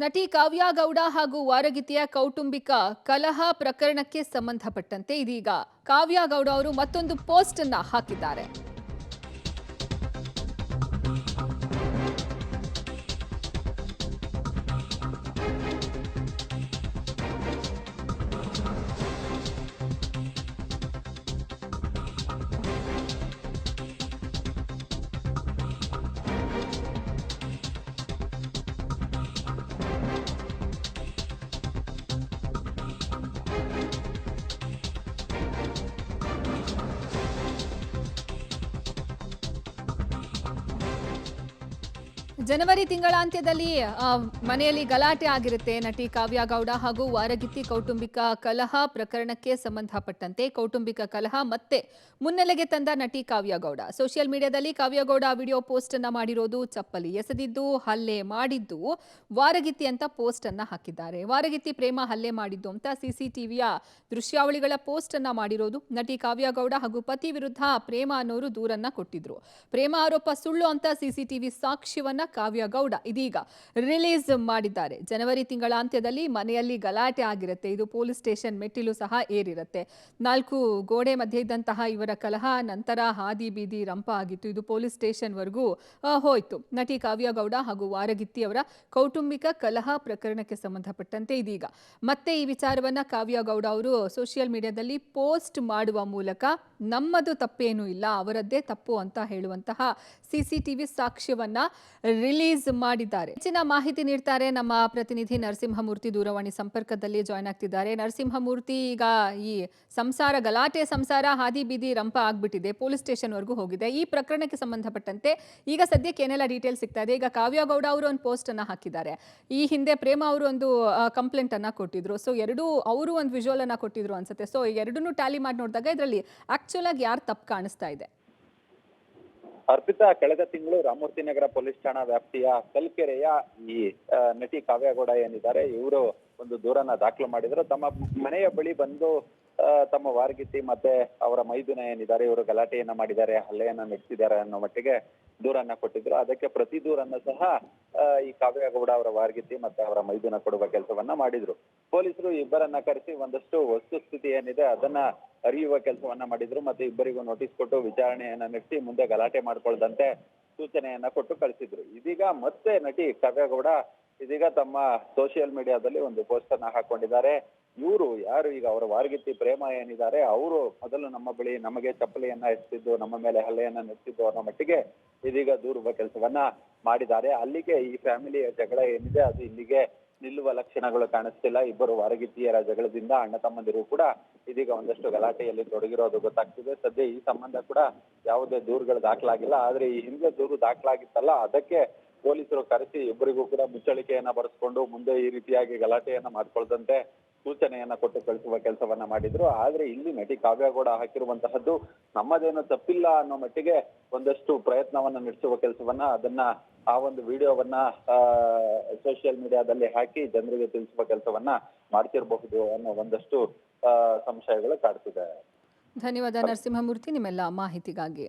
ನಟಿ ಕಾವ್ಯ ಗೌಡ ಹಾಗೂ ವಾರಗಿತಿಯ ಕೌಟುಂಬಿಕ ಕಲಹ ಪ್ರಕರಣಕ್ಕೆ ಸಂಬಂಧಪಟ್ಟಂತೆ ಇದೀಗ ಕಾವ್ಯ ಗೌಡ ಅವರು ಮತ್ತೊಂದು ಪೋಸ್ಟ್ ಅನ್ನ ಹಾಕಿದ್ದಾರೆ. ಜನವರಿ ತಿಂಗಳಾಂತ್ಯದಲ್ಲಿ ಮನೆಯಲ್ಲಿ ಗಲಾಟೆ ಆಗಿರುತ್ತೆ. ನಟಿ ಕಾವ್ಯ ಗೌಡ ಹಾಗೂ ವಾರಗಿತ್ತಿ ಕೌಟುಂಬಿಕ ಕಲಹ ಪ್ರಕರಣಕ್ಕೆ ಸಂಬಂಧಪಟ್ಟಂತೆ ಕೌಟುಂಬಿಕ ಕಲಹ ಮತ್ತೆ ಮುನ್ನೆಲೆಗೆ ತಂದ ನಟಿ ಕಾವ್ಯ ಗೌಡ ಸೋಷಿಯಲ್ ಮೀಡಿಯಾದಲ್ಲಿ ಕಾವ್ಯ ಗೌಡ ವಿಡಿಯೋ ಪೋಸ್ಟ್ ಅನ್ನ ಮಾಡಿರೋದು, ಚಪ್ಪಲಿ ಎಸೆದಿದ್ದು, ಹಲ್ಲೆ ಮಾಡಿದ್ದು ವಾರಗಿತ್ತಿ ಅಂತ ಪೋಸ್ಟ್ ಅನ್ನ ಹಾಕಿದ್ದಾರೆ. ವಾರಗಿತ್ತಿ ಪ್ರೇಮ ಹಲ್ಲೆ ಮಾಡಿದ್ದು ಅಂತ ಸಿಸಿಟಿವಿಯ ದೃಶ್ಯಾವಳಿಗಳ ಪೋಸ್ಟ್ ಅನ್ನ ಮಾಡಿರೋದು. ನಟಿ ಕಾವ್ಯ ಗೌಡ ಹಾಗೂ ಪತಿ ವಿರುದ್ಧ ಪ್ರೇಮ ಅನ್ನೋರು ದೂರನ್ನ ಕೊಟ್ಟಿದ್ರು. ಪ್ರೇಮ ಆರೋಪ ಸುಳ್ಳು ಅಂತ ಸಿಸಿಟಿವಿ ಸಾಕ್ಷ್ಯವನ್ನ ಕಾವ್ಯ ಗೌಡ ಇದೀಗ ರಿಲೀಸ್ ಮಾಡಿದ್ದಾರೆ. ಜನವರಿ ತಿಂಗಳಾಂತ್ಯದಲ್ಲಿ ಮನೆಯಲ್ಲಿ ಗಲಾಟೆ ಆಗಿರುತ್ತೆ. ಇದು ಪೊಲೀಸ್ ಸ್ಟೇಷನ್ ಮೆಟ್ಟಿಲು ಸಹ ಏರಿರುತ್ತೆ. 4 ಗೋಡೆ ಮಧ್ಯೆ ಇದ್ದಂತಹ ಇವರ ಕಲಹ ನಂತರ ಹಾದಿ ಬೀದಿ ರಂಪ ಆಗಿತ್ತು. ಇದು ಪೊಲೀಸ್ ಸ್ಟೇಷನ್ ವರೆಗೂ ಹೋಯ್ತು. ನಟಿ ಕಾವ್ಯ ಗೌಡ ಹಾಗೂ ವಾರಗಿತ್ತಿ ಅವರ ಕೌಟುಂಬಿಕ ಕಲಹ ಪ್ರಕರಣಕ್ಕೆ ಸಂಬಂಧಪಟ್ಟಂತೆ ಇದೀಗ ಮತ್ತೆ ಈ ವಿಚಾರವನ್ನ ಕಾವ್ಯ ಗೌಡ ಅವರು ಸೋಷಿಯಲ್ ಮೀಡಿಯಾದಲ್ಲಿ ಪೋಸ್ಟ್ ಮಾಡುವ ಮೂಲಕ ನಮ್ಮದು ತಪ್ಪೇನೂ ಇಲ್ಲ, ಅವರದ್ದೇ ತಪ್ಪು ಅಂತ ಹೇಳುವಂತಹ ಸಿಸಿಟಿವಿ ಸಾಕ್ಷ್ಯವನ್ನ ರಿಲೀಸ್ ಮಾಡಿದ್ದಾರೆ. ಹೆಚ್ಚಿನ ಮಾಹಿತಿ ನೀಡ್ತಾರೆ ನಮ್ಮ ಪ್ರತಿನಿಧಿ ನರಸಿಂಹಮೂರ್ತಿ. ದೂರವಾಣಿ ಸಂಪರ್ಕದಲ್ಲಿ ಜಾಯ್ನ್ ಆಗ್ತಿದ್ದಾರೆ. ನರಸಿಂಹಮೂರ್ತಿ, ಈಗ ಈ ಗಲಾಟೆ ಸಂಸಾರ ಹಾದಿ ಬೀದಿ ರಂಪ ಆಗ್ಬಿಟ್ಟಿದೆ, ಪೊಲೀಸ್ ಸ್ಟೇಷನ್ ವರೆಗೂ ಹೋಗಿದೆ. ಈ ಪ್ರಕರಣಕ್ಕೆ ಸಂಬಂಧಪಟ್ಟಂತೆ ಈಗ ಸದ್ಯಕ್ಕೆ ಏನೆಲ್ಲ ಡೀಟೇಲ್ಸ್ ಸಿಗ್ತಾ ಇದೆ? ಈಗ ಕಾವ್ಯ ಗೌಡ ಅವರು ಒಂದು ಪೋಸ್ಟ್ ಅನ್ನ ಹಾಕಿದ್ದಾರೆ. ಈ ಹಿಂದೆ ಪ್ರೇಮ ಅವರು ಒಂದು ಕಂಪ್ಲೇಂಟ್ ಅನ್ನ ಕೊಟ್ಟಿದ್ರು. ಸೊ ಎರಡೂ ಅವರು ಒಂದು ವಿಜುವಲ್ ಅನ್ನ ಕೊಟ್ಟಿದ್ರು ಅನ್ಸುತ್ತೆ. ಸೊ ಎರಡನ್ನೂ ಟ್ಯಾಲಿ ಮಾಡಿ ನೋಡಿದಾಗ ಇದರಲ್ಲಿ ಆಕ್ಚುಲ್ ಆಗಿ ಯಾರು ತಪ್ಪು ಕಾಣಿಸ್ತಾ ಇದೆ? ಅರ್ಪಿತಾ, ಕಳೆದ ತಿಂಗಳು ರಾಮಮೂರ್ತಿ ನಗರ ಪೊಲೀಸ್ ಠಾಣಾ ವ್ಯಾಪ್ತಿಯ ಕಲ್ಕೆರೆಯ ಈ ನಟಿ ಕಾವ್ಯಗೌಡ ಏನಿದ್ದಾರೆ, ಇವರು ಒಂದು ದೂರನ್ನ ದಾಖಲು ಮಾಡಿದ್ರು. ತಮ್ಮ ಮನೆಯ ಬಳಿ ಬಂದು ತಮ್ಮ ವಾರಗಿತ್ತಿ ಮತ್ತೆ ಅವರ ಮೈದುನ ಏನಿದ್ದಾರೆ, ಇವರು ಗಲಾಟೆಯನ್ನ ಮಾಡಿದ್ದಾರೆ, ಹಲ್ಲೆಯನ್ನ ನಡೆಸಿದ್ದಾರೆ ಅನ್ನೋ ಮಟ್ಟಿಗೆ ದೂರನ್ನ ಕೊಟ್ಟಿದ್ರು. ಅದಕ್ಕೆ ಪ್ರತಿ ದೂರನ್ನ ಸಹ ಈ ಕಾವ್ಯಗೌಡ ಅವರ ವಾರಗಿತ್ತಿ ಮತ್ತೆ ಅವರ ಮೈದುನ ಕೊಡುವ ಕೆಲಸವನ್ನ ಮಾಡಿದ್ರು. ಪೊಲೀಸರು ಇಬ್ಬರನ್ನ ಕರೆಸಿ ಒಂದಷ್ಟು ವಸ್ತುಸ್ಥಿತಿ ಏನಿದೆ ಅದನ್ನ ಅರಿಯುವ ಕೆಲಸವನ್ನ ಮಾಡಿದ್ರು. ಮತ್ತೆ ಇಬ್ಬರಿಗೂ ನೋಟಿಸ್ ಕೊಟ್ಟು ವಿಚಾರಣೆಯನ್ನ ನಡೆಸಿ ಮುಂದೆ ಗಲಾಟೆ ಮಾಡ್ಕೊಳ್ದಂತೆ ಸೂಚನೆಯನ್ನ ಕೊಟ್ಟು ಕಳಿಸಿದ್ರು. ಇದೀಗ ಮತ್ತೆ ನಟಿ ಕಾವ್ಯಗೌಡ ಇದೀಗ ತಮ್ಮ ಸೋಷಿಯಲ್ ಮೀಡಿಯಾದಲ್ಲಿ ಒಂದು ಪೋಸ್ಟ್ ಅನ್ನ ಹಾಕೊಂಡಿದ್ದಾರೆ. ಇವರು ಯಾರು ಈಗ ಅವರ ವಾರಗಿತ್ತಿ ಪ್ರೇಮ ಏನಿದ್ದಾರೆ, ಅವರು ಮೊದಲು ನಮ್ಮ ಬಳಿ ನಮಗೆ ಚಪ್ಪಲಿಯನ್ನ ಎಸೆದಿದ್ದು, ನಮ್ಮ ಮೇಲೆ ಹಲ್ಲೆಯನ್ನ ನಡೆಸಿದ್ದು ಅನ್ನೋ ಮಟ್ಟಿಗೆ ಇದೀಗ ದೂರುವ ಕೆಲಸವನ್ನ ಮಾಡಿದ್ದಾರೆ. ಅಲ್ಲಿಗೆ ಈ ಫ್ಯಾಮಿಲಿಯ ಜಗಳ ಏನಿದೆ ಅದು ಇಲ್ಲಿಗೆ ನಿಲ್ಲುವ ಲಕ್ಷಣಗಳು ಕಾಣಿಸ್ತಿಲ್ಲ. ಇಬ್ಬರು ವಾರಗಿತ್ತಿಯರ ಜಗಳದಿಂದ ಅಣ್ಣ ತಮ್ಮಂದಿರು ಕೂಡ ಇದೀಗ ಒಂದಷ್ಟು ಗಲಾಟೆಯಲ್ಲಿ ತೊಡಗಿರೋದು ಗೊತ್ತಾಗ್ತಿದೆ. ಸದ್ಯ ಈ ಸಂಬಂಧ ಕೂಡ ಯಾವುದೇ ದೂರುಗಳು ದಾಖಲಾಗಿಲ್ಲ. ಆದ್ರೆ ಈ ಹಿಂದೆ ದೂರು ದಾಖಲಾಗಿತ್ತಲ್ಲ, ಅದಕ್ಕೆ ಪೊಲೀಸರು ಕರೆಸಿ ಇಬ್ಬರಿಗೂ ಕೂಡ ಮುಚ್ಚಳಿಕೆಯನ್ನ ಬರೆಸ್ಕೊಂಡು ಮುಂದೆ ಈ ರೀತಿಯಾಗಿ ಗಲಾಟೆಯನ್ನ ಮಾಡ್ಕೊಳ್ದಂತೆ ಸೂಚನೆಯನ್ನ ಕೊಟ್ಟು ಕಳಿಸುವ ಕೆಲಸವನ್ನ ಮಾಡಿದ್ರು. ಆದ್ರೆ ಇಲ್ಲಿ ನಟಿ ಕಾವ್ಯಗೌಡ ಹಾಕಿರುವಂತಹದ್ದು ನಮ್ಮದೇನು ತಪ್ಪಿಲ್ಲ ಅನ್ನೋ ಮಟ್ಟಿಗೆ ಒಂದಷ್ಟು ಪ್ರಯತ್ನವನ್ನ ನಡೆಸುವ ಕೆಲಸವನ್ನ ಅದನ್ನ ಆ ಒಂದು ವಿಡಿಯೋವನ್ನ ಸೋಷಿಯಲ್ ಮೀಡಿಯಾದಲ್ಲಿ ಹಾಕಿ ಜನರಿಗೆ ತಿಳಿಸುವ ಕೆಲಸವನ್ನ ಮಾಡ್ತಿರಬಹುದು ಅನ್ನೋ ಒಂದಷ್ಟು ಸಂಶಯಗಳು ಕಾಡ್ತಿದೆ. ಧನ್ಯವಾದ ನರಸಿಂಹಮೂರ್ತಿ, ನಿಮ್ಮೆಲ್ಲ ಮಾಹಿತಿಗಾಗಿ.